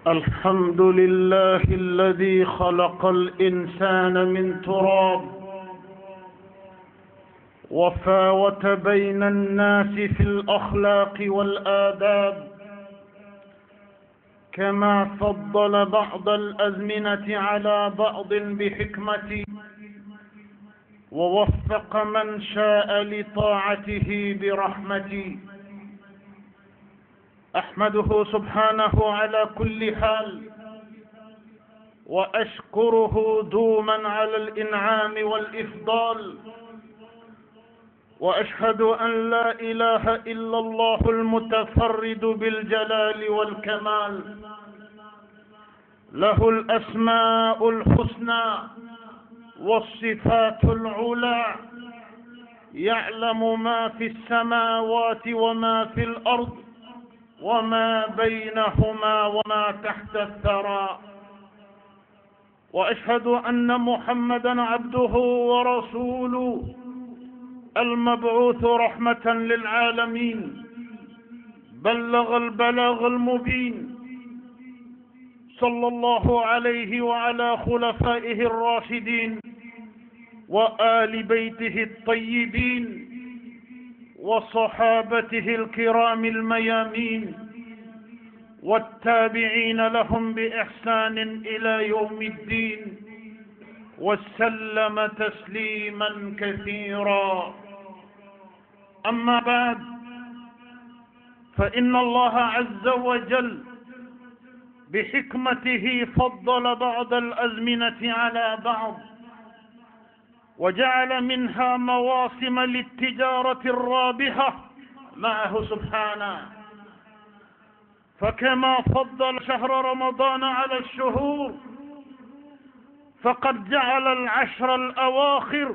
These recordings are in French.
الحمد لله الذي خلق الإنسان من تراب وفاوت بين الناس في الأخلاق والآداب، كما فضل بعض الأزمنة على بعض بحكمة، ووفق من شاء لطاعته برحمته. أحمده سبحانه على كل حال، وأشكره دوما على الإنعام والإفضال، وأشهد أن لا إله إلا الله المتفرد بالجلال والكمال، له الأسماء الحسنى والصفات العلى، يعلم ما في السماوات وما في الأرض وما بينهما وما تحت الثرى. وأشهد أن محمدا عبده ورسوله المبعوث رحمة للعالمين، بلغ البلاغ المبين، صلى الله عليه وعلى خلفائه الراشدين وآل بيته الطيبين وصحابته الكرام الميامين والتابعين لهم بإحسان إلى يوم الدين، وسلم تسليما كثيرا. أما بعد، فإن الله عز وجل بحكمته فضل بعض الأزمنة على بعض، وجعل منها مواسم للتجارة الرابحة معه سبحانه. فكما فضل شهر رمضان على الشهور، فقد جعل العشر الأواخر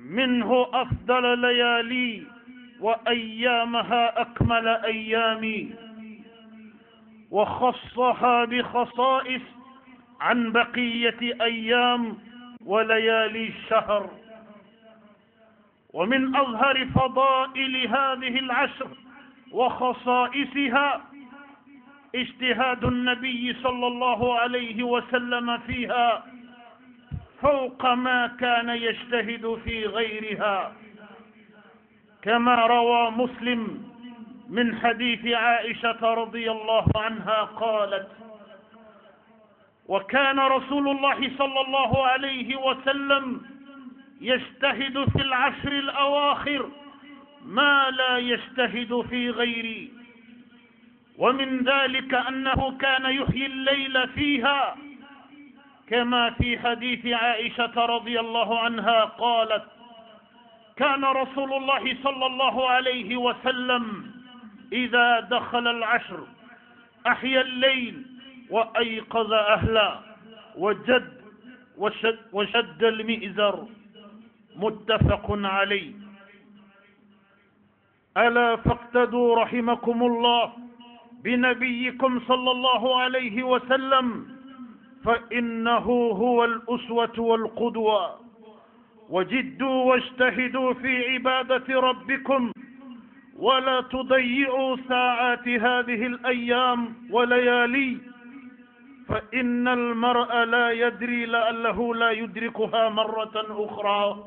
منه أفضل ليالي، وأيامها أكمل أيام، وخصها بخصائص عن بقية أيام وليالي الشهر. ومن أظهر فضائل هذه العشر وخصائصها اجتهاد النبي صلى الله عليه وسلم فيها فوق ما كان يجتهد في غيرها، كما روى مسلم من حديث عائشة رضي الله عنها قالت: وكان رسول الله صلى الله عليه وسلم يجتهد في العشر الأواخر ما لا يجتهد في غيره، ومن ذلك أنه كان يحيي الليل فيها، كما في حديث عائشة رضي الله عنها قالت: كان رسول الله صلى الله عليه وسلم إذا دخل العشر أحيا الليل وأيقظ أهله وشد المئزر. متفق عليه. ألا فاقتدوا رحمكم الله بنبيكم صلى الله عليه وسلم، فإنه هو الأسوة والقدوة. وجدوا واجتهدوا في عبادة ربكم، ولا تضيعوا ساعات هذه الأيام وليالي، فإن المرء لا يدري لعله لا يدركها مرة أخرى.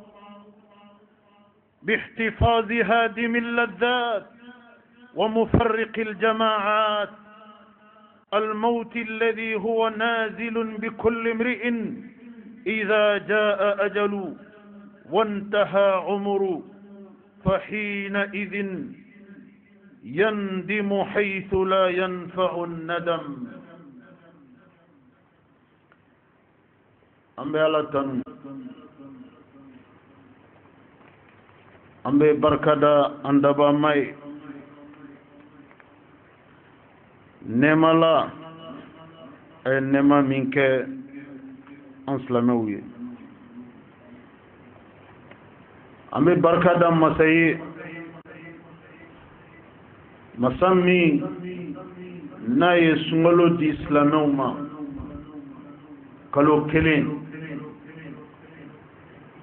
باحتفاظ هادم اللذات ومفرق الجماعات، الموت الذي هو نازل بكل امرئ إذا جاء أجل وانتهى عمر، فحينئذ يندم حيث لا ينفع الندم. أمبي على تن أمبي بركدا أندبا ماي نمالا أي نما منك أنسلموي. أمبي بركدا مساي مسامي ناي سنغلو دي إسلاموما كالو كلين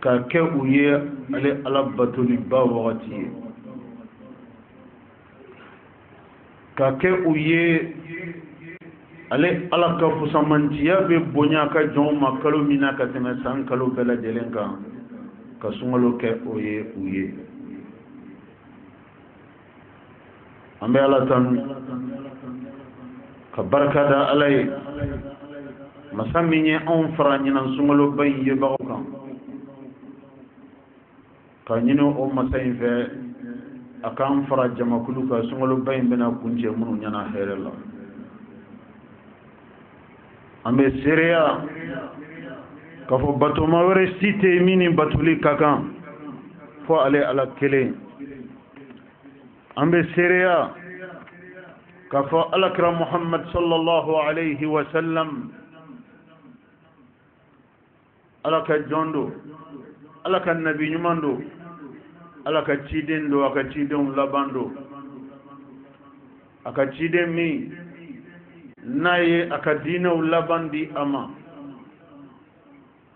ka kɛ u ye ale ala batoliba wagati ye, ka kɛ u ye ale ala ka fusamantiya be bonya ka jɔn ma kalo min na ka tɛmɛ san kalo bɛɛ lajɛlen kan ka sunkalo kɛ o ye u ye an bɛ ala tanu ka barika da ala ye masa min ye anw fara ɲinan sunkalo ba in yebagaw kan ka ɲini o masa in fɛ a k'an fara jamakulu ka sunkalo ba in bɛna kuncɛ minnu ɲɛna hɛrɛ la an bɛ seereya k'a fɔ batoma wɛrɛ si tɛ yen min ni batuli ka kan fo ale ala kelen an bɛ seereya k'a fɔ alakira muhammad sallallahu alayhi wa sallam ala ka jɔn do ala ka nabi ɲuman do ala ka ciden do a ka cidenw laban do a ka ciden min n'a ye a ka diinɛw laban di a ma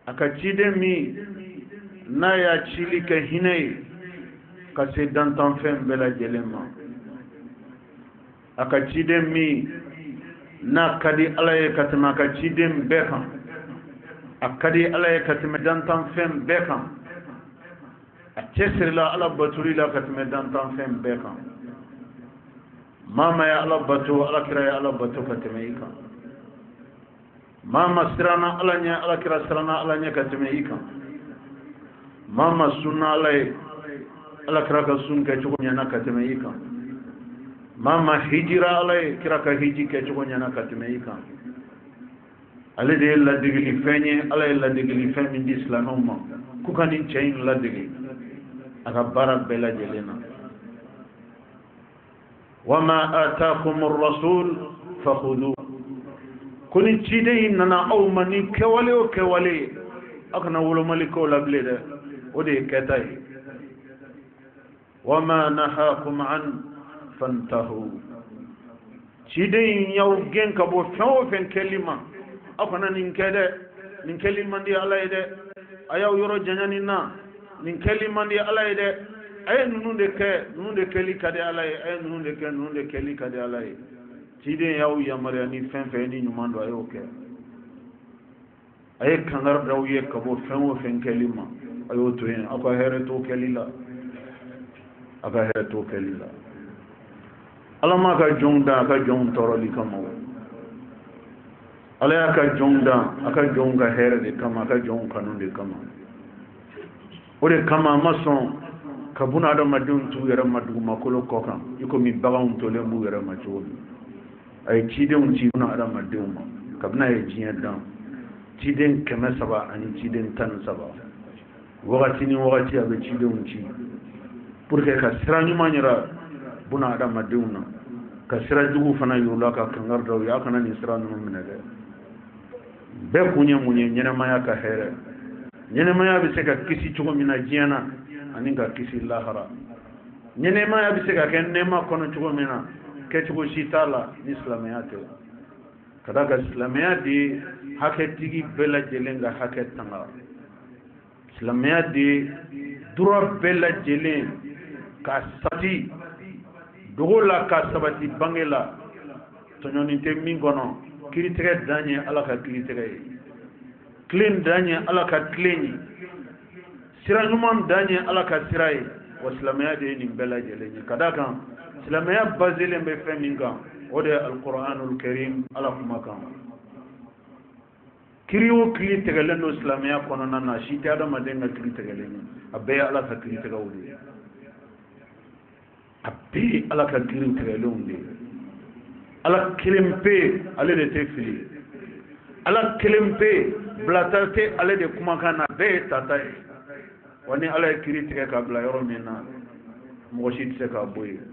a ka ciden min n'a y'a cili kɛ hinɛ ye ka se dantanfɛn bɛɛ lajɛlen ma a ka ciden min n'a ka di ala ye ka tɛmɛ a ka ciden bɛɛ kan a ka di ala ye ka tɛmɛ dantanfɛn bɛɛ kan a cɛsirila ala batuli la ka tɛmɛ dantanfɛn bɛɛ kan mama ya ala bato ala kira ya ala bato ka tɛmɛ i kan mama sirana ala ɲɛ ala kira sirana ala ɲɛ ka tɛmɛ i kan mama sunna ala ye ala kira ka sun kɛ cogo ɲɛna ka tɛmɛ i kan mama hijira ala ye kira ka hiji kɛ cogo ɲɛna ka tɛmɛ i kan ale de ye ladegeli fɛn ye ala ye ladegeli fɛn min di silamɛw ma k'u ka nin cɛ in ladege a ka baara bɛɛ lajɛlen na wama ataakum ar-rasul fakhuduhu ko ni ciden in nana aw ma ni kɛwale o kɛwale aw kana wolomali k'o la bilen dɛ o de ye kɛta ye wama nahakum an fantahu ciden in y'aw gɛn ka bɔ fɛn o fɛn kɛli ma aw kana nin kɛ dɛ nin kɛli man di ala ye dɛ a y'aw yɔrɔ janya nin na nin kɛli man di ala ye dɛ a ye ninnu de kɛ ninnu de kɛli ka di ala ye a ye ninnu de kɛ ninnu de kɛli ka di ala ye ciden y'aw yamaruya ni fɛn fɛn ni ɲuman don a y'o kɛ a ye kangari d'aw ye ka bɔ fɛn o fɛn kɛli ma a y'o to yen aw ka hɛrɛ t'o kɛli la a ka hɛrɛ t'o kɛli la ala m'a ka jɔnw da a ka jɔnw tɔɔrɔli kama o ala y'a ka jɔnw da a ka jɔnw ka hɛrɛ de kama a ka jɔnw kanu de kama o de kama a ma sɔn ka buna adamadenw t'u yɛrɛ ma dugumakolo kɔ kan i komi baganw tolen b'u yɛrɛ ma cogo min a ye cidenw ci buna adamadenw ma kabini a ye diɲɛ dan ciden 300 ani ciden 13 wagati ni wagati a bɛ cidenw ci pour que ka sira ɲuman yira buna adamadenw na ka sira jugu fana yir'u ka kangari da u ye a kana nin sira ninnu minɛ dɛ bɛɛ kun ye mun ye ɲɛnɛmaya ka hɛrɛ ɲɛnɛmaya bɛ se ka kisi cogo min na diɲɛ na ani ka kisi lahara ɲɛnɛmaya bɛ se ka kɛ nɛɛma kɔnɔ cogo min na kɛcogo si t'a la ni silamɛya tɛ ka da ka silamɛya de hakɛtigi bɛɛ lajɛlen ka hakɛ tanga silamɛya de droit bɛɛ lajɛlen ka sabati dogo la ka sabati bange la tɔɲɔni tɛ min kɔnɔ kiritigɛ dan ye ala ka kiritigɛ ye tilen dan ye ala ka tilen ye sira ɲuman dan ye ala ka sira ye wa silamɛya de ye nin bɛɛ lajɛlen ye ka da kan silamɛya baselen bɛ fɛn min kan o de ye alquranul karim ala kuma kan kiri o kiri tigɛlen don silamɛya kɔnɔna na si tɛ adamaden ka kiri tigɛlen ye a bɛɛ ye ala ka kiri tigɛw de ye a bɛɛ ye ala ka kiri tigɛlenw de ye ala kelen pe ale de tɛ fili ala kelen pe bilata tɛ ale de kumakan na bɛɛ ye tata ye wa ni ala ye kiri tigɛ ka bila yɔrɔ min na mɔgɔ si tɛ se k'a bɔ yen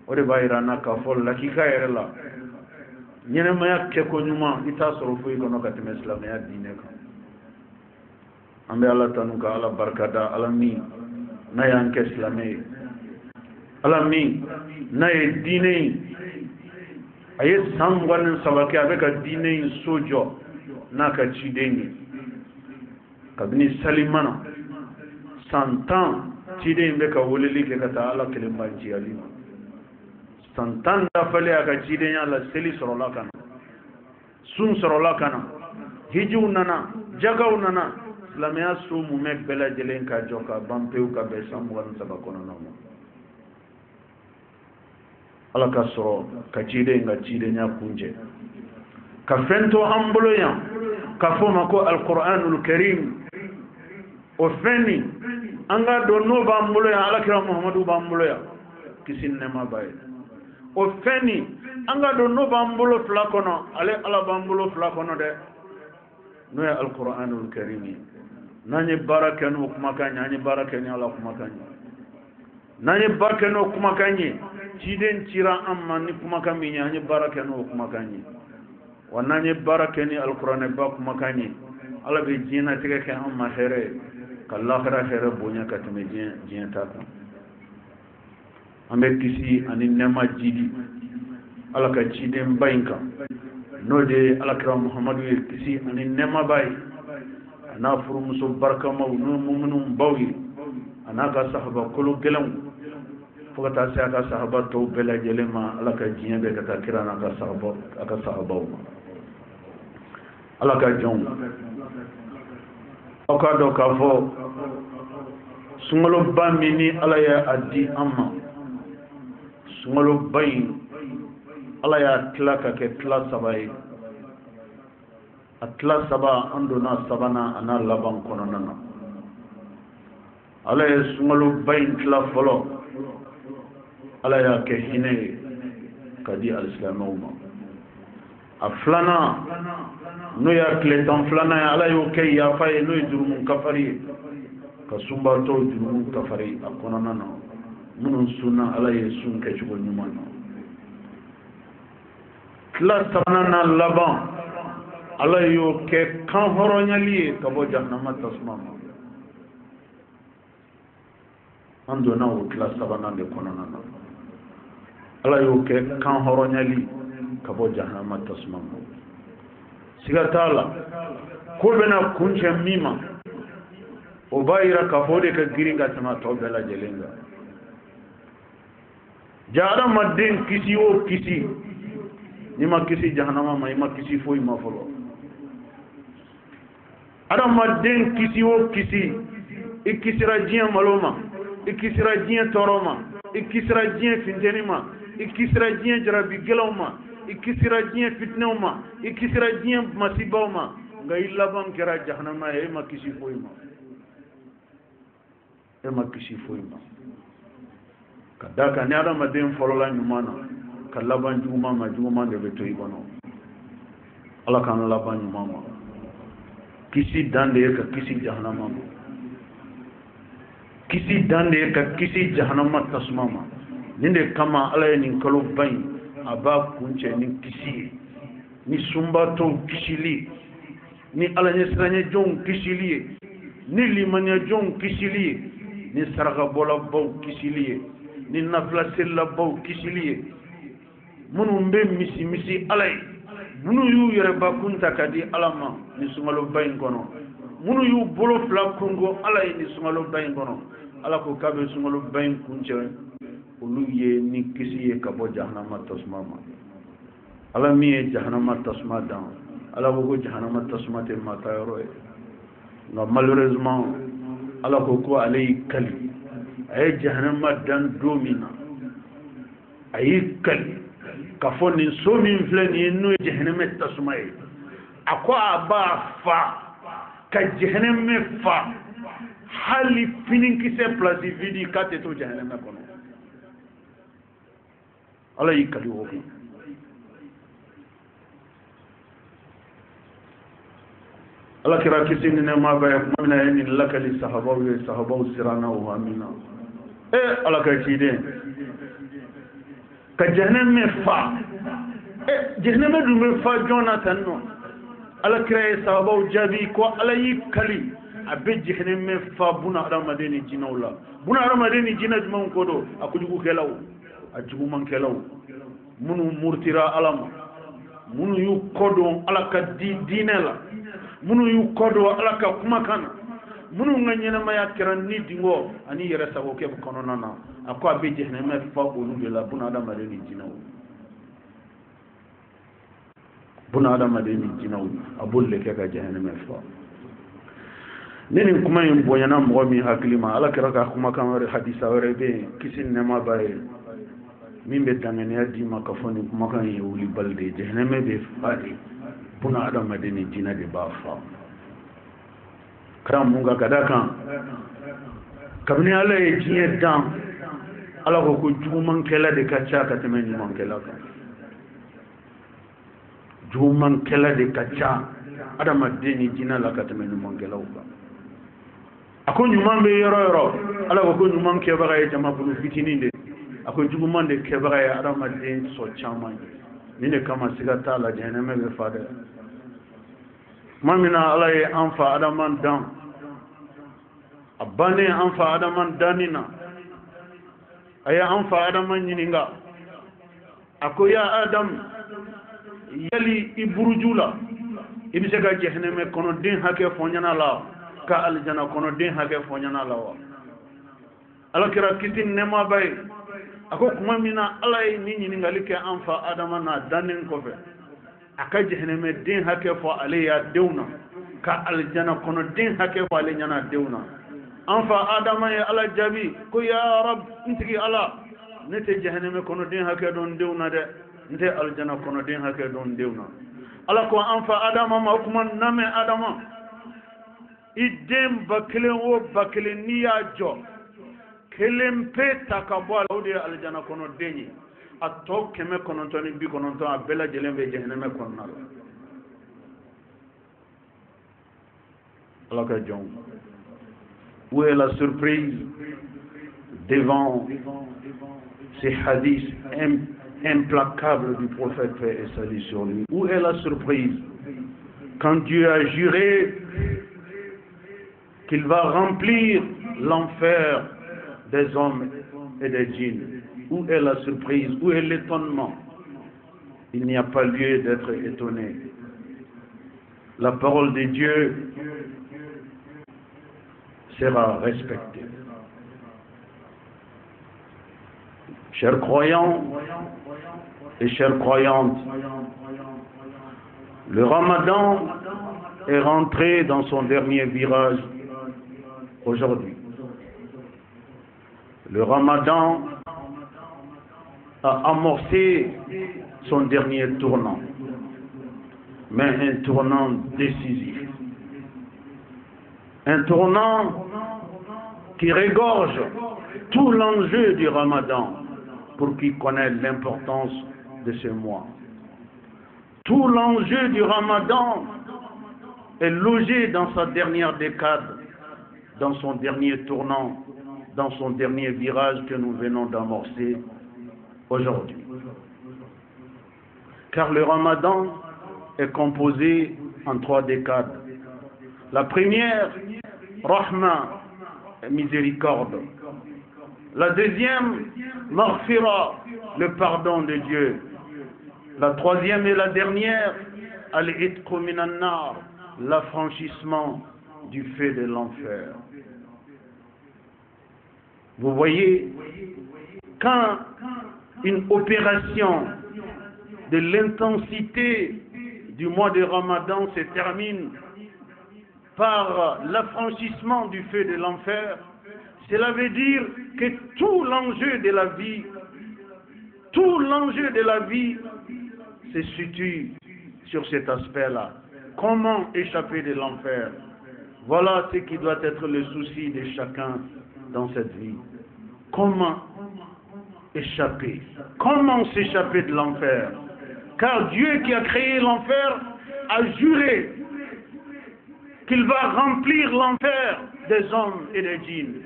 o de b'a yira an na k'a fɔ lakika yɛrɛ la ɲɛnɛmaya kɛko ɲuman i t'a sɔrɔ foyi kɔnɔ ka tɛmɛ silamɛya diinɛ kan an bɛ ala tanu ka ala barikada ala min n'a y'an kɛ silamɛ ye ala min n'a ye diinɛ in a ye san 23 kɛ a bɛ ka diinɛ in so jɔ n'a ka ciden ye kabini salimana san 10 ciden in bɛ ka weleli kɛ ka taa ala kelenbanciyali ma san 10 dafalen a ka cidenya la seli sɔrɔla ka na sun sorola kana hijiw nana jagaw nana silamɛya so mumɛ bɛɛ lajɛlen ka jɔ ka ban pewu ka bɛn san 23 kɔnɔna ma ala ka sɔrɔ ka ciden ka cidenya kunjɛ ka fɛn to an bolo yan ka fɔ ma ko alquranul karim o fɛn nin an ka dɔn n'o b'an bolo yan alakira muhamadu b'an bolo yan kisi ni nɛɛma b'a ye o fɛn nin an ka dɔn n'o b'an bolo fila kɔnɔ ale ala b'an bolo fila kɔnɔ dɛ n'o ye alquranul karim ye n'an ye baara kɛ n'o kumakan ye an ye baara kɛ ni ala kumakan ye n'an ye baara kɛ n'o kumakan ye ciden cira an ma ni kumakan min ye an ye baara kɛ n'o kumakan ye wa n'an ye baara kɛ ni alkuranɛba kumakan ye ala bɛ diɲɛlatigɛ kɛ an ma hɛrɛ ye ka lahara hɛrɛ bonya ka tɛmɛ diɲɛ ta kan an bɛ kisi ani nɛɛma jidi ala ka cidenba in kan n'o de ye alakira muhamadu ye kisi ani nɛɛmaba ye a n'a furumuso barikamaw n'o muminun baw ye a n'a ka sahaba kolo gɛlɛnw fo ka taa se a ka sahaba tɔw bɛɛ lajɛlen ma ala ka diɲɛ bɛɛ ka taa kira n'a ka sahabaw ma ala ka jɔnw aw k'a dɔn k'a fɔ sunkaloba min ni ala y'a di an ma sunkaloba in ala y'a tila ka kɛ tila saba ye a tila saba an donna sabanan a n'a laban kɔnɔna na ala ye sunkaloba in tila fɔlɔ ala y'a kɛ hinɛ ye ka di alisilamɛw ma a filanan n'o y'a tile tan filanan ye ala y'o kɛ yafa ye n'o ye jurumu kafari ye ka sunbatɔw jurumu kafari a kɔnɔna na minnu sunna ala ye sun kɛcogo ɲuman na tila sabanan na laban ala y'o kɛ kan hɔrɔnyali ye ka bɔ jahanama tasuma ma an donna o tila sabanan de kɔnɔna na ala y'o kɛ kan hɔrɔnyali ka bɔ jahanama tasuma ma siga t'a la ko bɛna kuncɛ min ma o b'a yira k'a fɔ o de ka girin ka tɛmɛ a tɔ bɛɛ lajɛlen kan ja adamaden kisi o kisi n'i ma kisi jahanama ma i ma kisi foyi ma fɔlɔ adamaden kisi o kisi i kisira diɲɛ malo ma i kisira diɲɛ tɔɔrɔ ma i kisira diɲɛ funteni ma i kisira diɲɛ jarabi gɛlɛnw ma i kisira diɲɛ fitinɛw ma i kisira diɲɛ masibaw ma nka i laban kɛra jahanama ye e ma kisi foyi ma e ma kisi foyi ma ka da kan ni adamaden fɔlɔla ɲuman na ka laban juguman ma juguman de bɛ to i kɔnɔ ala k'an laban ɲuman ma kisi dan de ye ka kisi jahanama ma kisi dan de ye ka kisi jahanama tasuma ma nin de kama ala ye nin kalo ba in a b'a kuncɛ ni kisi ye ni sunbatɔw kisili ni alaɲɛsiranyɛjɔnw kisili ye ni limaniyajɔnw kisili ye ni sarakabɔlabaw kisili ye ni nafilaselilabaw kisili ye minnu bɛ misi ala ye minnu y'u yɛrɛbakun ta ka di ala ma ni sunkaloba in kɔnɔ minnu y'u bolo fila kunko ala ye ni sunkaloba in kɔnɔ ala ko k'a bɛ sunkaloba in kuncɛ olu ye ni kisi ye ka bɔ jahanama tasuma ma ala min ye jahanama tasuma dan ala ko jahanama tasuma tɛ maa ta yɔrɔ ye nka malheureusement ala ko ale y'i kali a ye jahanama dan don min na a y'i kali ka fɔ nin so min filɛ nin ye n'o ye jahanama tasuma ye a ko a b'a fa ka jahanama fa hali finikisɛ place vide k'a tɛ to jahanama kɔnɔ ala y'i kali o kan ala kira kisi ni nɛɛma b'a ye kuma min na ye nin lakali sahabaw ye sahabaw siranna o amina ala ka ciden ka jahanama fa jahanama dun bɛ fa joona tan nɔ ala kira ye sahabaw jaabi ko ala y'i kali a bɛ jahanama fa buna adamaden ni jinɛw la buna adamaden ni jinɛ jumɛnw ko don a kojugukɛlaw a jugumankɛlaw minnu murtira ala ma minnu y'u kɔdon ala ka diinɛ la minnu y'u kɔdon ala ka kumakan na minnu ka ɲɛnamaya kɛra ni dingɔ ani yɛrɛ sagokɛ kɔnɔna na a ko a bɛ jahanama fa olu de la buna adamaden ni jinɛw buna adamaden ni jinaw a b'olu le kɛ ka jahanama fa ne nin kuma in bonyana mɔgɔ min hakili ma ala kɛra ka kumakan wɛrɛ hadisa wɛrɛ bɛ yen kisi ni nɛɛma b'a ye min bɛ danganiya d'i ma ka fɔ nin kumakan in ye wuli bali de ye jahanama bɛ fa de buna adamaden ni jina de b'a fa kɛra mun kan ka da kan kabini ala ye diɲɛ dan ala ko jugumankɛla de ka ca ka tɛmɛ ɲumankɛla kan jugumankɛla de ka ca adamaden ni jinɛ la ka tɛmɛ ɲumankɛlaw kan a ko ɲuman bɛ yɔrɔ yɔrɔ ala ko ɲuman kɛbaga ye jamakulu fitinin de a ko juguman de kɛbaga ye adamaden sɔ caman ye nin de kama siga t'a la jahanama bɛ fa dɛ tuma min na ala ye an fa adama dan a bannen an fa adama danni na a ye an fa adama ɲininka a ko ya adam yali i buruju la i bɛ se ka jahanama kɔnɔden hakɛ fɔ ɲɛna la ka alijana kɔnɔden hakɛ fɔ ɲɛna la wa ala kɛra kisi nɛɛma ba ye a ko kuma min na ala ye nin ɲininkali kɛ an fa adama na dannen kɔfɛ a ka jahanama den hakɛ fɔ ale y'a denw na ka alijana kɔnɔden hakɛ fɔ ale ɲɛna denw na an fa adama ye ala jaabi ko ya rab n tigi ala ne tɛ jahanama kɔnɔden hakɛ dɔn denw na dɛ n tɛ alijana kɔnɔden hakɛ dɔn denw na ala ko an fa adama ma o kuma namɛ adama i den ba kelen o ba kelen n'i y'a jɔ kelen pe ta ka bɔ a la o de ye alijana kɔnɔden ye a tɔ 990 a bɛɛ lajɛlen bɛ jahanama kɔnɔna la ala ka jɔn où est la surprise devant ces hadiths implacables du prophète paix et salut sur lui? Où est la surprise quand Dieu a juré qu'il va remplir l'enfer des hommes et des djinns? Où est la surprise? Où est l'étonnement? Il n'y a pas lieu d'être étonné. La parole de Dieu sera respectée. Chers croyants et chères croyantes, le Ramadan est rentré dans son dernier virage aujourd'hui. Le Ramadan a amorcé son dernier tournant, mais un tournant décisif. Un tournant qui regorge tout l'enjeu du Ramadan pour qui connaît l'importance de ce mois. Tout l'enjeu du Ramadan est logé dans sa dernière décade, dans son dernier tournant, dans son dernier virage que nous venons d'amorcer aujourd'hui. Car le Ramadan est composé en 3 décades. La première, Rahma, miséricorde. La deuxième, Maghfira, le pardon de Dieu. La troisième et la dernière, Al-Itqu minan nar, l'affranchissement du feu de l'enfer. Vous voyez, quand une opération de l'intensité du mois de Ramadan se termine par l'affranchissement du feu de l'enfer, cela veut dire que tout l'enjeu de la vie se situe sur cet aspect-là. Comment échapper de l'enfer? Voilà ce qui doit être le souci de chacun dans cette vie. Comment échapper? Comment s'échapper de l'enfer? Car Dieu qui a créé l'enfer a juré qu'il va remplir l'enfer des hommes et des djinns.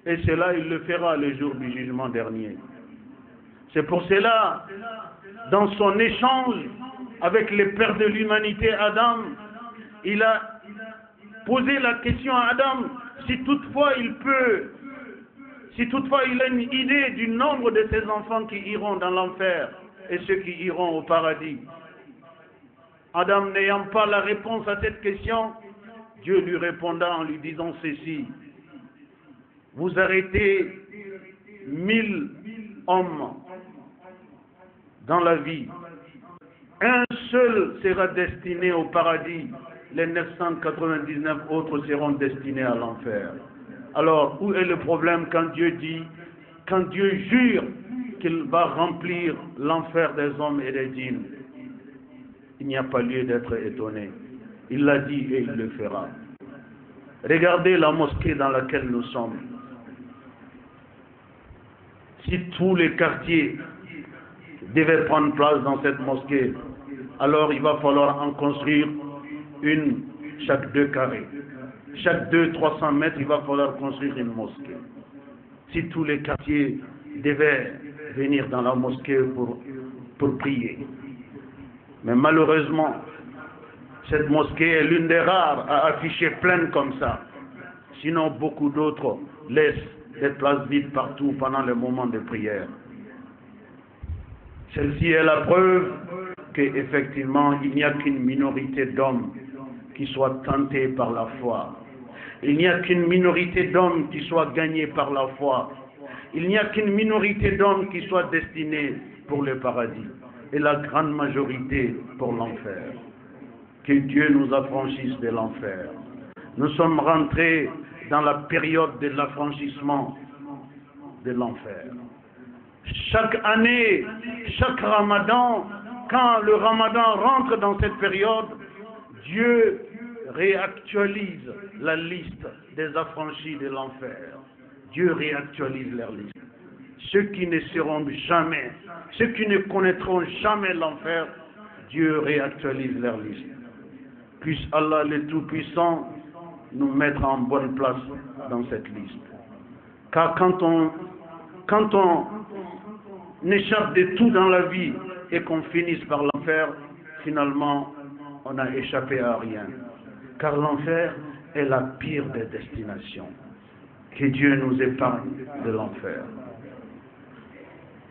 Et cela, il le fera le jour du jugement dernier. C'est pour cela, dans son échange avec le père de l'humanité, Adam, il a posé la question à Adam, si toutefois il a une idée du nombre de ses enfants qui iront dans l'enfer et ceux qui iront au paradis. Adam n'ayant pas la réponse à cette question, Dieu lui répondra en lui disant ceci: vous arrêtez 1000 hommes dans la vie, Un seul sera destiné au paradis, les 999 autres seront destinés à l'enfer. Alors, où est le problème quand Dieu jure qu'il va remplir l'enfer des hommes et des djinns? Il n'y a pas lieu d'être étonné. Il l'a dit et il le fera. Regardez la mosquée dans laquelle nous sommes. Si tous les quartiers devaient prendre place dans cette mosquée, alors il va falloir en construire une chaque 2 carrés. Chaque 200-300 mètres, il va falloir construire une mosquée. Si tous les quartiers devaient venir dans la mosquée pour prier. Mais malheureusement, cette mosquée est l'une des rares à afficher pleine comme ça. Sinon, beaucoup d'autres laissent des places vides partout pendant les moments de prière. Celle-ci est la preuve qu'effectivement, il n'y a qu'une minorité d'hommes qui soient tentés par la foi. Il n'y a qu'une minorité d'hommes qui soient gagnés par la foi. Il n'y a qu'une minorité d'hommes qui soient destinés pour le paradis. Et la grande majorité pour l'enfer. Que Dieu nous affranchisse de l'enfer. Nous sommes rentrés dans la période de l'affranchissement de l'enfer. Chaque année, chaque ramadan, quand le ramadan rentre dans cette période, Dieu réactualise la liste des affranchis de l'enfer. Dieu réactualise leur liste. Ceux qui ne seront jamais, ceux qui ne connaîtront jamais l'enfer, Dieu réactualise leur liste. Puisse Allah le Tout-Puissant nous mettre en bonne place dans cette liste. Car quand on échappe de tout dans la vie et qu'on finisse par l'enfer, finalement, on a échappé à rien. Car l'enfer est la pire des destinations. Que Dieu nous épargne de l'enfer.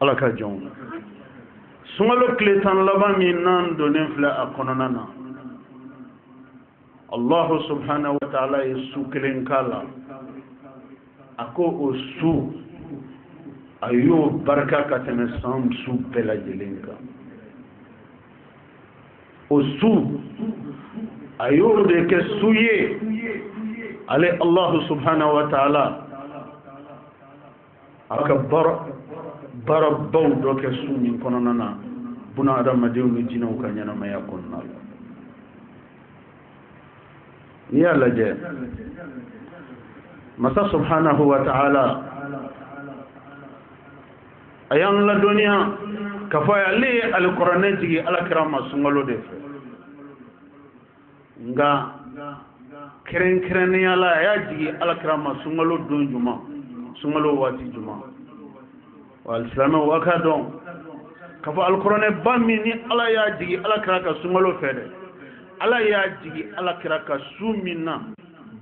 Allah ka jɔn sunkalo tile tan laban min n'an donnen filɛ a kɔnɔna na Allahu subhanahu wa ta'ala ye su kelen k'a la a ko o su a y'o barika ka tɛmɛ san su bɛɛ lajɛlen kan o su a y'o de kɛ su ye ale Allahu subhanahu wa ta'ala a ka baarabaw dɔ kɛ su min kɔnɔna na buna adamadenw ni jinɛw ka ɲɛnamaya kɔnɔna la n'i y'a lajɛ masa subhanahu wa ta'ala a y'an ladɔnniya k'a fɔ ale ye alikuranɛ jigi alakira ma sunkalo de fɛ nka kɛrɛnkɛrɛnnenya la a y'a jigi alakira ma sunkalo don juma sunkalo waati juma wa alisilamɛw a k'a dɔn k'a fɔ alikuranɛ ba min ni ala y'a jigi alakira ka sunkalo fɛ dɛ ala y'a jigi alakira ka su min na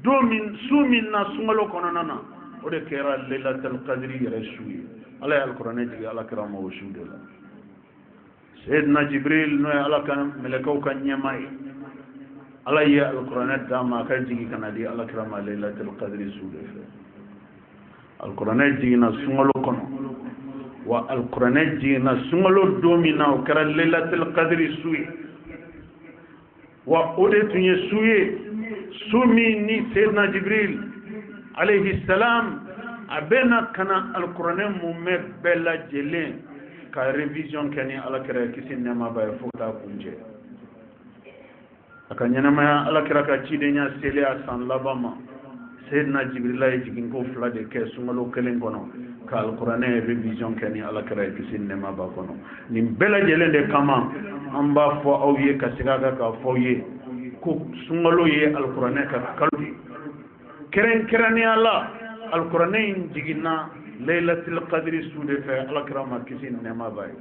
su min na sunkalo kɔnɔna na o de kɛra lailatul qadri yɛrɛ su ye ala ye alikuranɛ jigi alakira ma o su de la Sayyidina Jibril n'o ye ala ka mɛlɛkɛw ka ɲɛma ye ala ye alikuranɛ d'a ma a ka jigi kana di alakira ma lailatul qadri su de fɛ alikuranɛ jiginna sunkalo kɔnɔ wa alikuranɛ jiginna sunkalo don min na o kɛra lailatul qadri su ye wa o de tun ye su ye su min ni Sayyidina Jibril alayhi salam a bɛ na kana alikuranɛ mumɛ bɛɛ lajɛlen ka révision kɛ ni alakira kisi nɛɛma b'a ye fo k'a kuncɛ a ka ɲɛnamaya alakira ka cidenya seli a san laban ma Sayyidina Jibrila ye jigin ko 2 de kɛ sunkalo 1 kɔnɔ ka alikuranɛ révision kɛ ni alakira kisi nɛɛma b'a kɔnɔ nin bɛɛ lajɛlen de kama an b'a fɔ aw ye ka segin a kan k'a fɔ aw ye ko sunkalo ye alikuranɛ ka kalo ye kɛrɛnkɛrɛnnenya la alikuranɛ in jiginna lailatul qadri su de fɛ alakira ma kisi nɛɛma b'a ye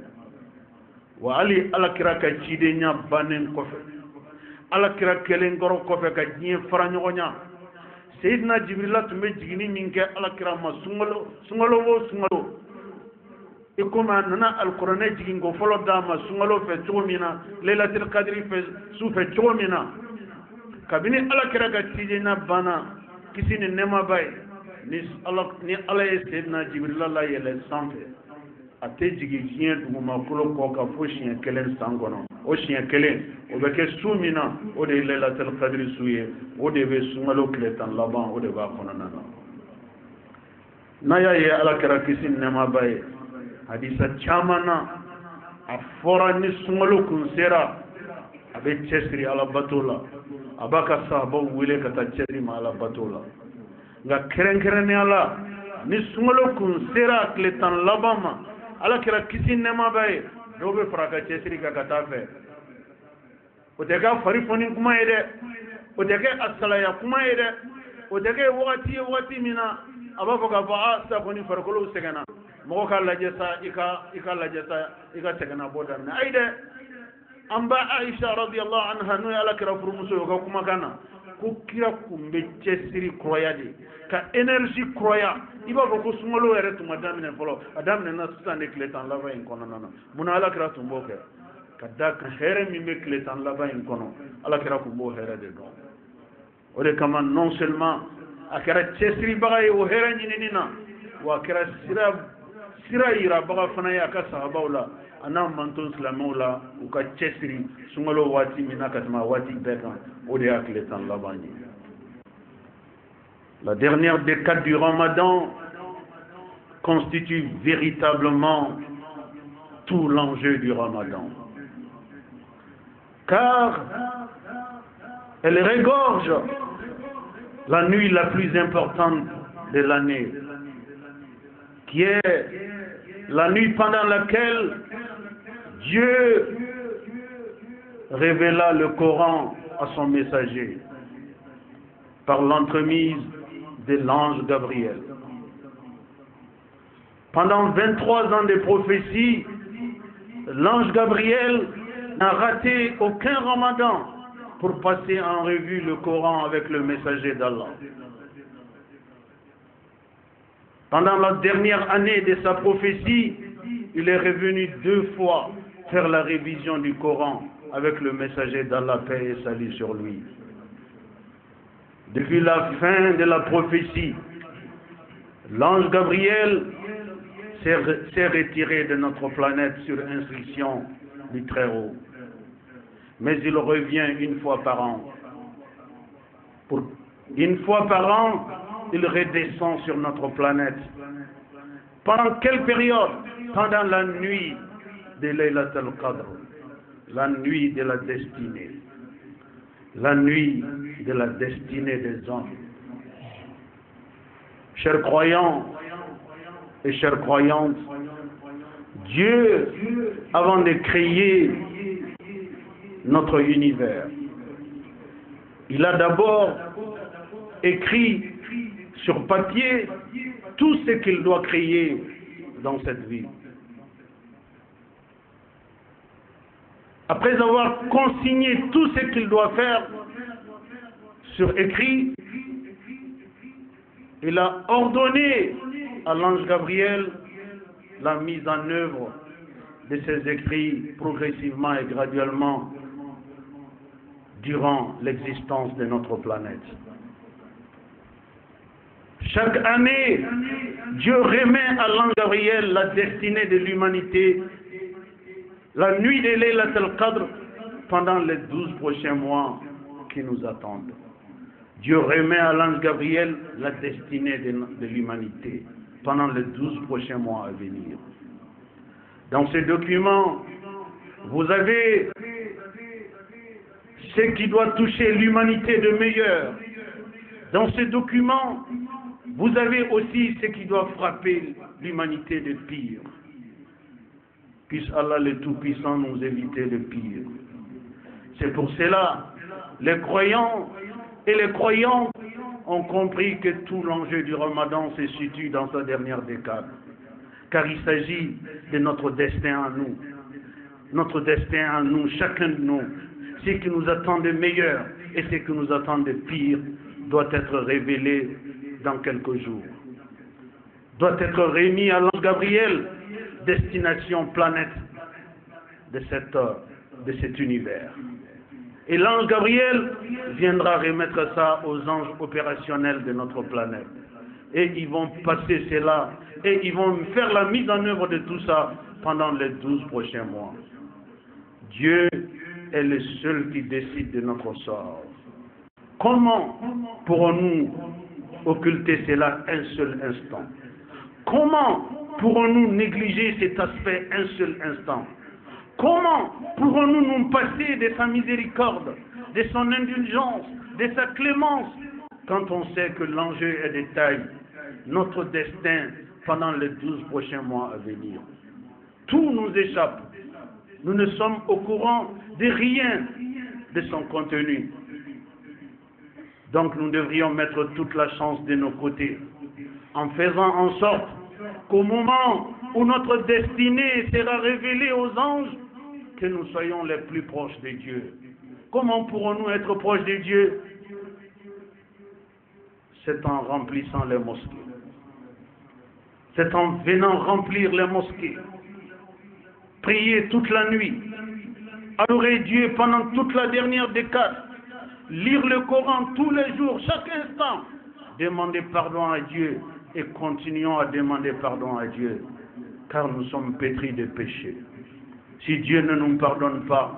wa hali alakira ka cidenya bannen kɔfɛ alakira kelen kɔrɔ kɔfɛ ka diɲɛ fara ɲɔgɔn ɲa Sayyidina Jibrila tun bɛ jigini min kɛ alakira ma sunkalo o sunkalo i komi a nana alikuranɛ jigin ko fɔlɔ d'a ma sunkalo fɛ cogo min na lailatul qadri fɛ su fɛ cogo min na kabini alakira ka cidenya banna kisi ni nɛɛma b'a ye ni ala ye Sayyidina Jibrila layɛlɛn sanfɛ a tɛ jigin diɲɛ dugumakolo kɔ ka fo siɲɛ kelen san kɔnɔ o siɲɛ kelen o bɛ kɛ su min na o de ye Laylatul Qadri su ye o de bɛ sunkalo tile 10 laban o de b'a kɔnɔna na n'a y'a ye Ala kɛra kisi ni nɛɛmaba ye hadisa caman na a fɔra ni sunkalo kun sera a bɛ cɛsiri Ala bato la a b'a ka sahabaw wele ka taa cɛsiri ma Ala bato la nka kɛrɛnkɛrɛnnenya la ni sunkalo kun sera tile 10 laban ma Ala kɛra kisi ni nɛɛmaba ye dɔw bɛ fara ka cɛsiri kan ka taa fɛ o tɛ kɛ fari foni kuma ye dɛ o tɛ kɛ a salaya kuma ye dɛ o tɛ kɛ wagati ye wagati min na a b'a fɔ k'a fɔ sa kɔni farikolo sɛgɛnna mɔgɔ ka lajɛ sa i ka lajɛ sa i ka sɛgɛnna bɔ daminɛ ayi dɛ an ba Aisha radiyallahu anha n'o ye Ala kɛra furumuso ye o ka kumakan na ko kira kun bɛ cɛsiri kɔrɔya de ka énergie kɔrɔya i b'a fɔ ko sunkalo yɛrɛ tun ma daminɛ fɔlɔ a daminɛna sisan de tile 10 laban in kɔnɔna na mun na Ala kɛra tun b'o kɛ ka da kan hɛrɛ min bɛ tile 10 laban in kɔnɔ Ala kɛra kun b'o hɛrɛ de dɔn o de kama non seulement a kɛra cɛsiribaga ye o hɛrɛ ɲinini na wa a kɛra sira yirabaga fana ye a ka sahabaw la a n'a manton silamɛw la u ka cɛsiri sunkalo waati min na ka tɛmɛ a waati bɛɛ kan o de y'a tile 10 laban ye. La dernière décade du Ramadan constitue véritablement tout l'enjeu du Ramadan. Car elle regorge la nuit la plus importante de l'année, qui est la nuit pendant laquelle Dieu révéla le Coran à son messager par l'entremise de l'ange Gabriel. Pendant 23 ans de prophétie, l'ange Gabriel n'a raté aucun Ramadan pour passer en revue le Coran avec le messager d'Allah. Pendant la dernière année de sa prophétie, il est revenu 2 fois faire la révision du Coran avec le messager d'Allah, paix et salut sur lui. Depuis la fin de la prophétie, l'ange Gabriel s'est retiré de notre planète sur instruction du Très-Haut. Mais il revient 1 fois par an. Une fois par an, il redescend sur notre planète. Pendant quelle période? Pendant la nuit de Laylatul Qadr, la nuit de la destinée. La nuit de la destinée des hommes. Chers croyants et chères croyantes, Dieu, avant de créer notre univers, il a d'abord écrit sur papier tout ce qu'il doit créer dans cette vie. Après avoir consigné tout ce qu'il doit faire sur écrit, il a ordonné à l'ange Gabriel la mise en œuvre de ces écrits progressivement et graduellement durant l'existence de notre planète. Chaque année, Dieu remet à l'ange Gabriel la destinée de l'humanité, la nuit de Laylatul Qadr, pendant les 12 prochains mois qui nous attendent. Dieu remet à l'ange Gabriel la destinée de l'humanité pendant les 12 prochains mois à venir. Dans ce document, vous avez ce qui doit toucher l'humanité de meilleur. Dans ce document, vous avez aussi ce qui doit frapper l'humanité de pire. Puisse Allah le Tout-Puissant nous éviter le pire. C'est pour cela, les croyants et les croyantes ont compris que tout l'enjeu du Ramadan se situe dans sa dernière décade. Car il s'agit de notre destin à nous. Notre destin à nous, chacun de nous. Ce qui nous attend de meilleur et ce qui nous attend de pire doit être révélé dans quelques jours. Doit être remis à l'ange Gabriel, destination planète de cet univers. Et l'ange Gabriel viendra remettre ça aux anges opérationnels de notre planète Et ils vont passer cela et ils vont faire la mise en œuvre de tout ça pendant les 12 prochains mois. Dieu est le seul qui décide de notre sort. Comment pourrons-nous occulter cela un seul instant? Comment pourrons-nous négliger cet aspect un seul instant? Comment pourrons-nous nous passer de sa miséricorde, de son indulgence, de sa clémence, quand on sait que l'enjeu est de taille, notre destin pendant les 12 prochains mois à venir? Tout nous échappe. Nous ne sommes au courant de rien de son contenu. Donc nous devrions mettre toute la chance de nos côtés, en faisant en sorte qu'au moment où notre destinée sera révélée aux anges, que nous soyons les plus proches de Dieu. Comment pourrons-nous être proches de Dieu? C'est en remplissant les mosquées. C'est en venant remplir les mosquées. Prier toute la nuit. Adorer Dieu pendant toute la dernière décade. Lire le Coran tous les jours, chaque instant. Demander pardon à Dieu et continuons à demander pardon à Dieu. Car nous sommes pétris de péché. Si Dieu ne nous pardonne pas,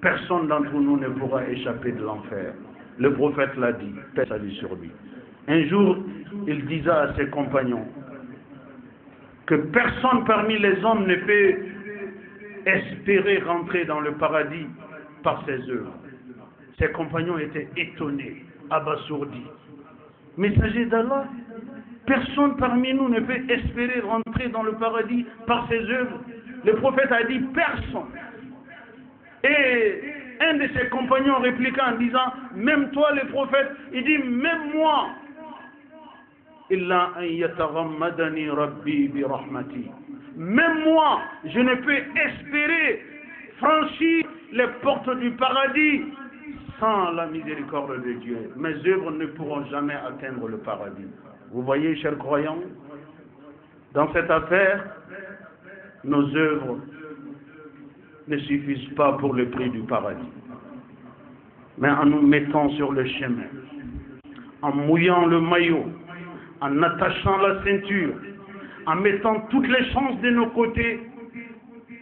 personne d'entre nous ne pourra échapper de l'enfer. Le prophète l'a dit, paix salut sur lui. Un jour, il disait à ses compagnons que personne parmi les hommes ne peut espérer rentrer dans le paradis par ses œuvres. Ses compagnons étaient étonnés, abasourdis. Messager d'Allah, personne parmi nous ne peut espérer rentrer dans le paradis par ses œuvres. Le prophète a dit personne. Et un de ses compagnons répliqua en disant, même toi le prophète, il dit, même moi, illa an yataghammadani rabbi bi rahmati. Même moi, je ne peux espérer franchir les portes du paradis sans la miséricorde de Dieu. Mes œuvres ne pourront jamais atteindre le paradis. Vous voyez, chers croyants, dans cette affaire, nos œuvres ne suffisent pas pour le prix du paradis. Mais en nous mettant sur le chemin, en mouillant le maillot, en attachant la ceinture, en mettant toutes les chances de nos côtés,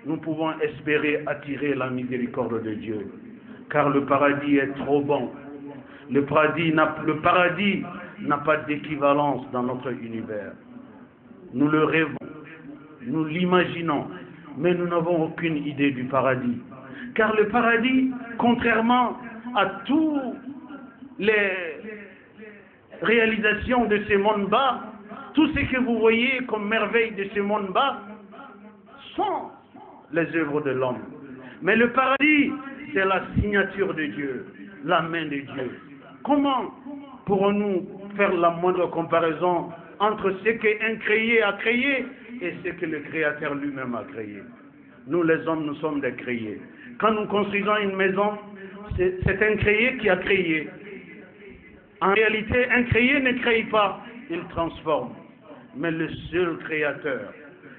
nous pouvons espérer attirer la miséricorde de Dieu. Car le paradis est trop bon. Le paradis n'a pas d'équivalence dans notre univers. Nous le rêvons, nous l'imaginons, mais nous n'avons aucune idée du paradis. Car le paradis, contrairement à toutes les réalisations de ce monde bas, tout ce que vous voyez comme merveille de ce monde bas sont les œuvres de l'homme. Mais le paradis, c'est la signature de Dieu, la main de Dieu. Comment pourrons-nous faire la moindre comparaison entre ce qu'un créé a créé et ce que le Créateur lui-même a créé? Nous, les hommes, nous sommes des créés. Quand nous construisons une maison, c'est un créé qui a créé. En réalité, un créé ne crée pas, il transforme. Mais le seul Créateur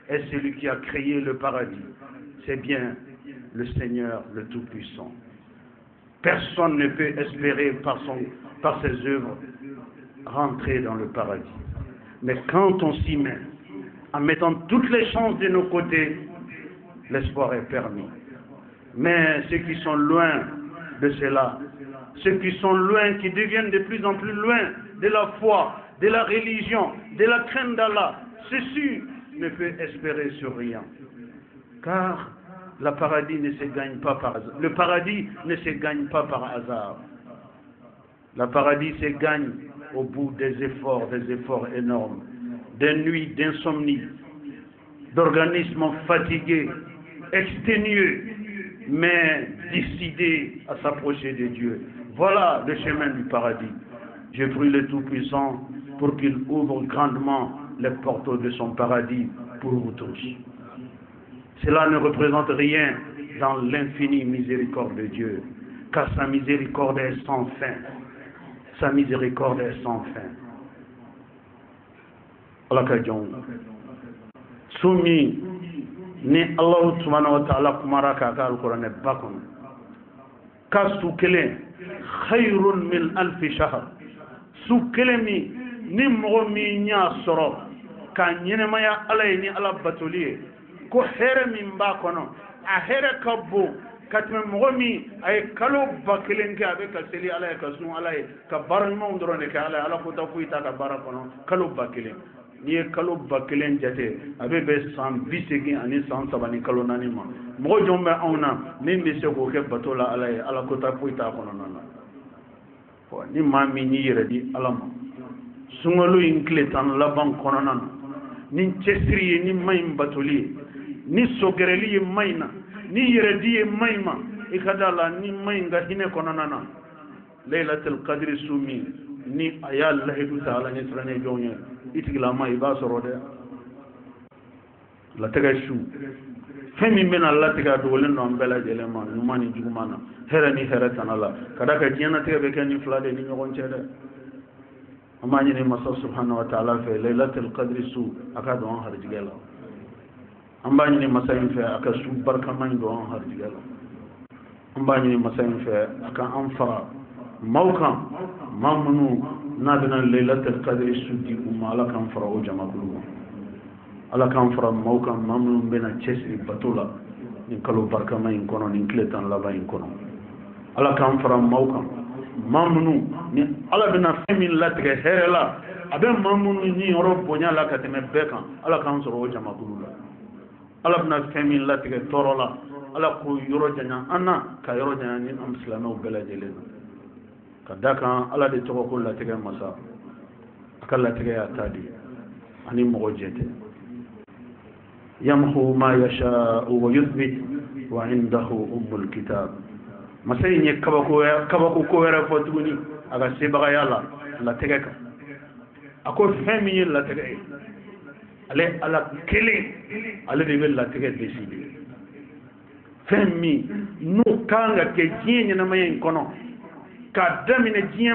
est celui qui a créé le paradis. C'est bien le Seigneur, le Tout-Puissant. Personne ne peut espérer par ses œuvres rentrer dans le paradis. Mais quand on s'y met, en mettant toutes les chances de nos côtés, l'espoir est permis. Mais ceux qui sont loin de cela, ceux qui sont loin, qui deviennent de plus en plus loin de la foi, de la religion, de la crainte d'Allah, ceux-ci ne peuvent espérer sur rien. Car le paradis ne se gagne pas par hasard. Le paradis ne se gagne pas par hasard. Le paradis se gagne au bout des efforts énormes, des nuits d'insomnie, d'organismes fatigués, exténués, mais décidés à s'approcher de Dieu. Voilà le chemin du paradis. Je prie le Tout-Puissant pour qu'il ouvre grandement les portes de son paradis pour vous tous. Cela ne représente rien dans l'infinie miséricorde de Dieu, car sa miséricorde est sans fin. Sa miséricorde est sans fin. Soumis, ni Allah subhanahu wa ta'ala kumaraka ka al-Qur'an bakun. Ka sukele khayrun min alfi shahr. Sukele mi ni mɔgɔ min y'a sɔrɔ ka ɲɛnɛmaya ala ye ni ala batoli ye ko hɛrɛ min b'a kɔnɔ a hɛrɛ ka bon ka tɛmɛ mɔgɔ min a ye kalo 1000 kɛ a bɛ ka seli ala ye ka sun ala ye ka baara ɲumanw dɔrɔn de kɛ ala ye ala ko ta foyi t'a ka baara kɔnɔ kalo 1000 n'i ye kalo 1000 jate a bɛ bɛn san 80 ani san 3 ni kalo 4 ma mɔgɔ jɔn bɛ anw na min bɛ se k'o kɛ bato la ala ye ala ko ta foyi t'a kɔnɔna na ni maa min y'i yɛrɛ di ala ma sunkalo in tile 10 laban kɔnɔna na ni cɛsiri ye ni maɲi batoli ye ni sogɛrɛli ye maɲi na ni yɛrɛdi ye maɲi ma i ka da la ni maɲi ka hinɛ kɔnɔna na laylatul qadri su min ni a y'a lahidu ta ala ɲɛ siranɛ jɔnw ye i tigilama i b'a sɔrɔ dɛ latigɛ su fɛn min bɛna latigɛ a dogolen don an bɛɛ lajɛlen ma ɲuman ni juguman na hɛrɛ ni hɛrɛ tana la ka da ka diɲɛnatigɛ bɛ kɛ ni fila de ni ɲɔgɔn cɛ dɛ an b'a ɲini masa subhanahu wa ta'ala fɛ laylatul qadri su a ka don an harijigɛ la an b'a ɲini masa in fɛ a ka su barikama in don an harijigɛ la an b'a ɲini masa in fɛ a ka an fara maaw kan maa minnu n'a bɛna laylatul qadri su di u ma ala k'an fara o jamakulu ma ala k'an fara maaw kan maa minnu bɛna cɛsiri bato la nin kalo barikama in kɔnɔ nin tile 10 laban in kɔnɔ ala k'an fara maaw kan maa minnu ni ala bɛna fɛn min latigɛ hɛrɛ la a bɛ maa minnu ni yɔrɔ bonya la ka tɛmɛ bɛɛ kan ala k'an sɔrɔ o jamakulu la ala bɛna fɛn min latigɛ tɔɔrɔ la ala k'o yɔrɔ janya an na ka yɔrɔ janya ni an silamɛw bɛɛ lajɛlen na ka da kan ala de tɔgɔ ko latigɛ masa a ka latigɛ y'a ta di ani mɔgɔ jɛ tɛ yamhu ma yasha wa yuthbit wa indahu ummul kitab masa in ye kabako ko wɛrɛ fɔ tuguni a ka sebagaya la latigɛ kan a ko fɛn min ye latigɛ ye ale ala kelen ale de bɛ latigɛ décider fɛn min n'o kan ka kɛ diɲɛ ɲɛnamaya in kɔnɔ k'a daminɛ diɲɛ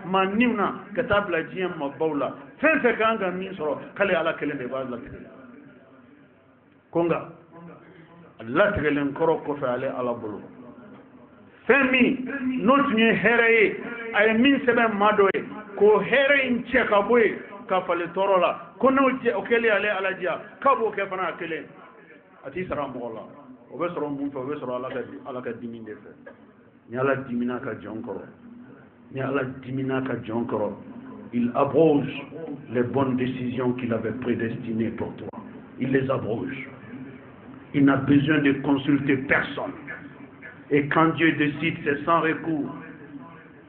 maa niw na ka taa bila diɲɛ maabaw la fɛn fɛn kan ka min sɔrɔ k'ale ala kelen de b'a latigɛ ko nka a latigɛlen kɔrɔ kɔfɛ ale ala bolo fɛn min n'o tun ye hɛrɛ ye a ye min sɛbɛn maa dɔ ye k'o hɛrɛ in cɛ ka bɔ yen ka falen tɔɔrɔ la ko n'o o kɛlen ale ala diya k'a b'o kɛ fana a kelen a t'i sara mɔgɔ la o bɛ sɔrɔ mun fɛ o bɛ sɔrɔ ala ka dimi de fɛ ni ala dimina ka jɔn kɔrɔ ni ala dimina ka jɔn kɔrɔ il abroge les bonnes décisions qu'il avait prédestinées pour toi il les abroge il n'a besoin de consulter personne et quand Dieu décide c'est sans recours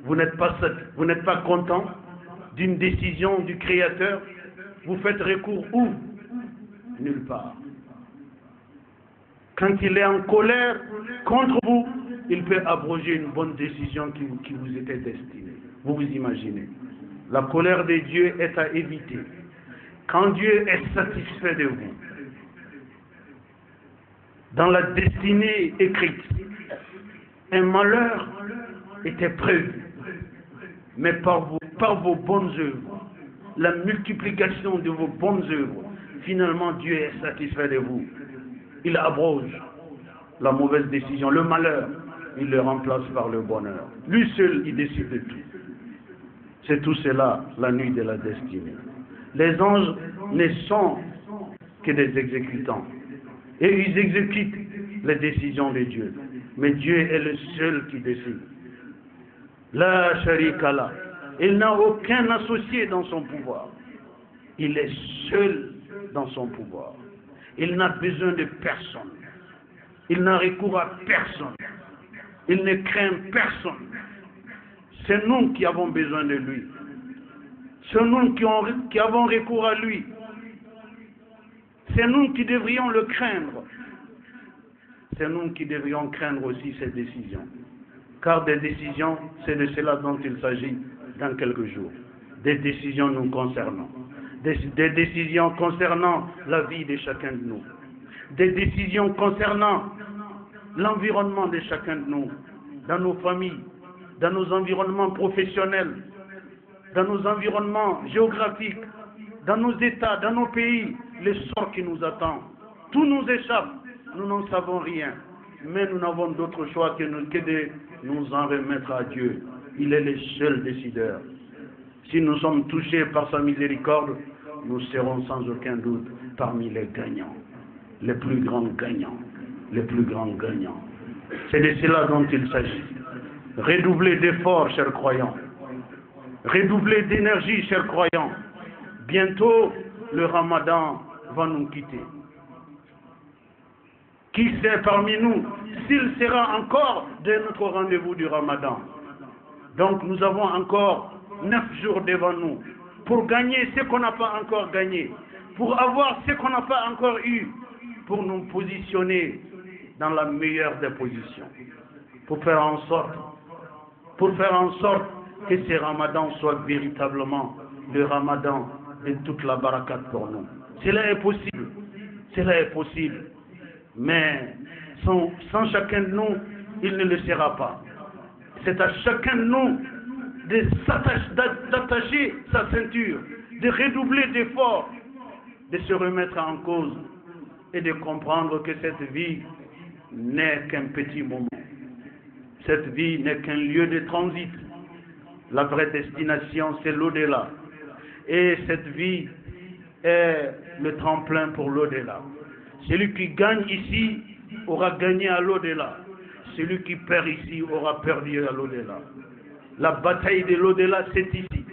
vous n'êtes pas content d'une décision du Créateur, vous faites recours où? Nulle part. Quand il est en colère contre vous, il peut abroger une bonne décision qui vous était destinée. Vous vous imaginez. La colère de Dieu est à éviter. Quand Dieu est satisfait de vous, dans la destinée écrite, un malheur était prévu. Mais par vos bonnes œuvres, la multiplication de vos bonnes œuvres, finalement Dieu est satisfait de vous. Il abroge la mauvaise décision, le malheur, il le remplace par le bonheur. Lui seul, il décide de tout. C'est tout cela, la nuit de la destinée. Les anges ne sont que des exécutants. Et ils exécutent les décisions de Dieu. Mais Dieu est le seul qui décide. La sharika la. Il n'a aucun associé dans son pouvoir. Il est seul dans son pouvoir. Il n'a besoin de personne. Il n'a recours à personne. Il ne craint personne. C'est nous qui avons besoin de lui. C'est nous qui avons recours à lui. C'est nous qui devrions le craindre. C'est nous qui devrions craindre aussi ses décisions. Car des décisions, c'est de cela dont il s'agit dans quelques jours. Des décisions nous concernant. Des décisions concernant la vie de chacun de nous. Des décisions concernant l'environnement de chacun de nous, dans nos familles, dans nos environnements professionnels, dans nos environnements géographiques, dans nos États, dans nos pays, le sort qui nous attend. Tout nous échappe, nous n'en savons rien. Mais nous n'avons d'autre choix que de nous en remettre à Dieu. Il est le seul décideur. Si nous sommes touchés par sa miséricorde, nous serons sans aucun doute parmi les gagnants, les plus grands gagnants, les plus grands gagnants. C'est de cela dont il s'agit. Redoubler d'efforts, chers croyants. Redoubler d'énergie, chers croyants. Bientôt, le Ramadan va nous quitter. Qui sait parmi nous s'il sera encore de notre rendez-vous du Ramadan? Donc nous avons encore 9 jours devant nous pour gagner ce qu'on n'a pas encore gagné, pour avoir ce qu'on n'a pas encore eu, pour nous positionner dans la meilleure des positions, pour faire en sorte que ce Ramadan soit véritablement le Ramadan de toute la barakate pour nous. Cela est possible, mais sans chacun de nous, il ne le sera pas. C'est à chacun de nous d'attacher sa ceinture, de redoubler d'efforts, de se remettre en cause et de comprendre que cette vie n'est qu'un petit moment. Cette vie n'est qu'un lieu de transit. La vraie destination, c'est l'au-delà. Et cette vie est le tremplin pour l'au-delà. Celui qui gagne ici aura gagné à l'au-delà. Celui qui perd ici aura perdu à l'au-delà. La bataille de l'au-delà, c'est ici.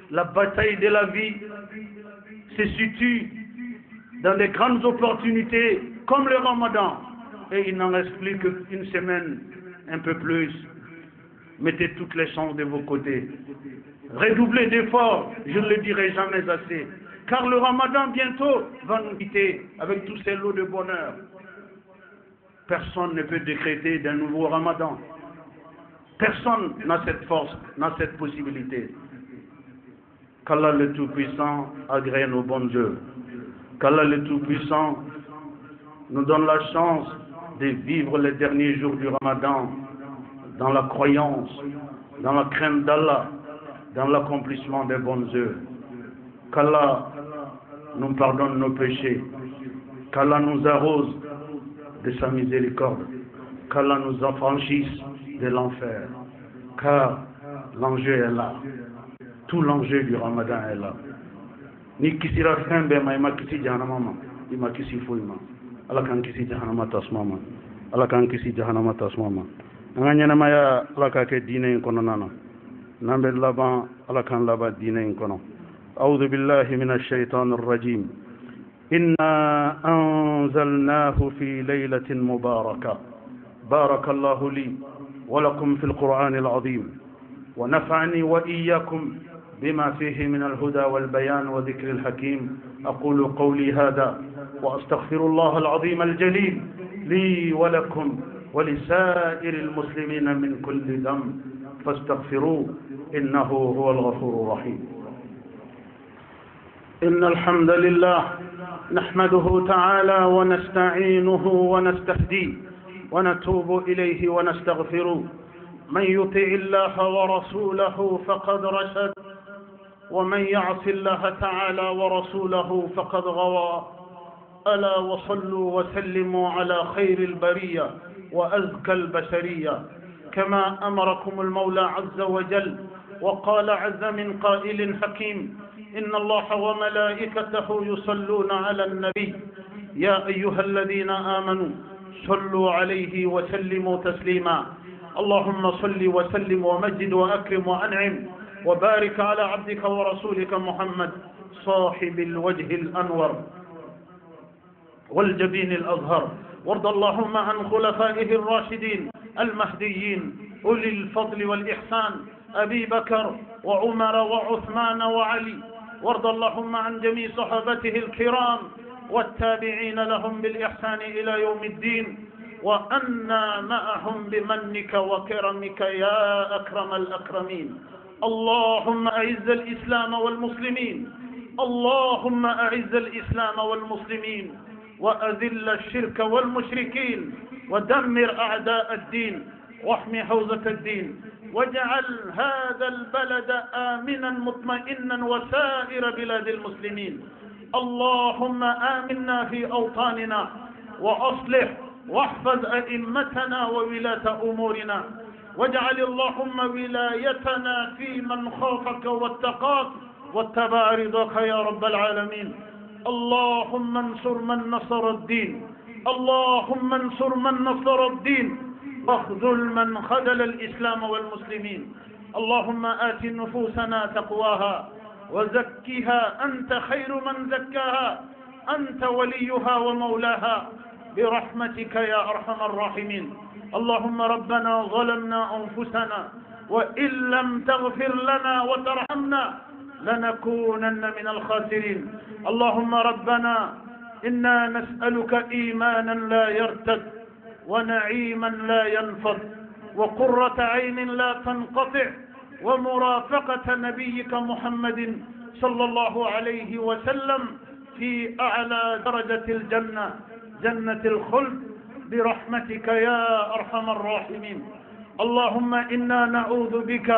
La bataille de la vie se situe dans des grandes opportunités comme le Ramadan. Et il n'en reste plus qu'une semaine, un peu plus. Mettez toutes les chances de vos côtés. Redoublez d'efforts, je ne le dirai jamais assez. Car le Ramadan bientôt va nous quitter avec tous ces lots de bonheur. Personne ne peut décréter d'un nouveau Ramadan. Personne n'a cette force, n'a cette possibilité. Qu'Allah le Tout-Puissant agrée nos bonnes œuvres. Qu'Allah le Tout-Puissant nous donne la chance de vivre les derniers jours du Ramadan dans la croyance, dans la crainte d'Allah, dans l'accomplissement des bonnes œuvres. Qu'Allah nous pardonne nos péchés. Qu'Allah nous arrose de sa miséricorde. Qu'Allah nous affranchisse de l'enfer. Car l'enjeu est là. Tout l'enjeu du Ramadan est là. Ni kisira fembe ma ima kisi jahannama ima kisi fulma. Allah kan kisi jahannama tasmama. Allah kan kisi jahannama tasmama. Nganya ma ya Allah ka ke dine kono nana. Nambe laban Allah kan laba dine kono. أعوذ بالله من الشيطان الرجيم إنا أنزلناه في ليلة مباركة بارك الله لي ولكم في القرآن العظيم ونفعني وإياكم بما فيه من الهدى والبيان وذكر الحكيم أقول قولي هذا وأستغفر الله العظيم الجليل لي ولكم ولسائر المسلمين من كل ذنب فاستغفروه إنه هو الغفور الرحيم. إن الحمد لله نحمده تعالى ونستعينه ونستهديه ونتوب إليه ونستغفره. من يطع الله ورسوله فقد رشد ومن يعص الله تعالى ورسوله فقد غوى. ألا وصلوا وسلموا على خير البرية وأزكى البشرية كما أمركم المولى عز وجل وقال عز من قائل حكيم إن الله وملائكته يصلون على النبي يا أيها الذين آمنوا صلوا عليه وسلموا تسليما. اللهم صل وسلم ومجد وأكرم وأنعم وبارك على عبدك ورسولك محمد صاحب الوجه الأنور والجبين الأزهر. وارض اللهم عن خلفائه الراشدين المهديين أولي الفضل والإحسان أبي بكر وعمر وعثمان وعلي. وارض اللهم عن جميع صحابته الكرام والتابعين لهم بالإحسان إلى يوم الدين وأنا معهم بمنك وكرمك يا أكرم الأكرمين. اللهم أعز الإسلام والمسلمين. اللهم أعز الإسلام والمسلمين وأذل الشرك والمشركين ودمر أعداء الدين واحمي حوزة الدين واجعل هذا البلد آمنا مطمئنا وسائر بلاد المسلمين. اللهم آمنا في أوطاننا وأصلح واحفظ أئمتنا وولاة أمورنا. واجعل اللهم ولايتنا في من خافك واتقاك واتبع رضاك يا رب العالمين. اللهم انصر من نصر الدين، اللهم انصر من نصر الدين، واخذل من خذل الإسلام والمسلمين. اللهم آت نفوسنا تقواها وزكها، أنت خير من زكاها، أنت وليها ومولاها برحمتك يا أرحم الراحمين. اللهم ربنا ظلمنا أنفسنا وإن لم تغفر لنا وترحمنا لنكونن من الخاسرين. اللهم ربنا إنا نسألك إيمانا لا يرتد ونعيما لا ينفد وقرة عين لا تنقطع ومرافقة نبيك محمد صلى الله عليه وسلم في أعلى درجة الجنة، جنة الخلد برحمتك يا أرحم الراحمين. اللهم إنا نعوذ بك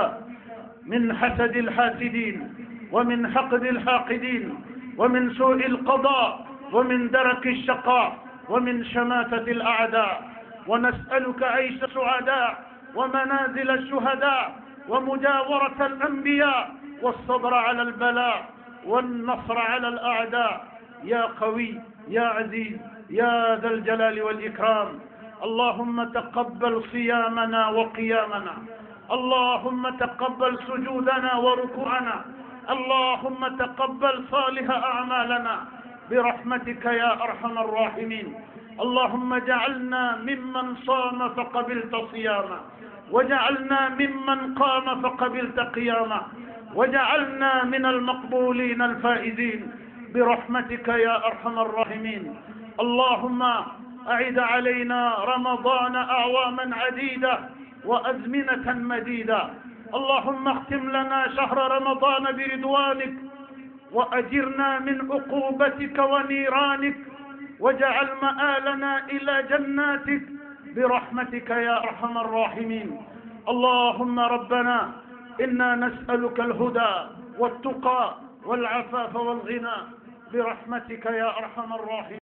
من حسد الحاسدين ومن حقد الحاقدين ومن سوء القضاء ومن درك الشقاء ومن شماتة الأعداء، ونسألك عيش السعداء ومنازل الشهداء ومجاورة الأنبياء والصبر على البلاء والنصر على الأعداء يا قوي يا عزيز يا ذا الجلال والإكرام. اللهم تقبل صيامنا وقيامنا، اللهم تقبل سجودنا وركوعنا، اللهم تقبل صالح أعمالنا برحمتك يا أرحم الراحمين. اللهم اجعلنا ممن صام فقبلت صيامه، وجعلنا ممن قام فقبلت قيامه، وجعلنا من المقبولين الفائزين برحمتك يا أرحم الراحمين. اللهم أعد علينا رمضان أعواما عديدة وأزمنة مديدة. اللهم اختم لنا شهر رمضان برضوانك وأجرنا من عقوبتك ونيرانك، واجعل مآلنا إلى جناتك برحمتك يا أرحم الراحمين. اللهم ربنا إنا نسألك الهدى والتقى والعفاف والغنى برحمتك يا أرحم الراحمين.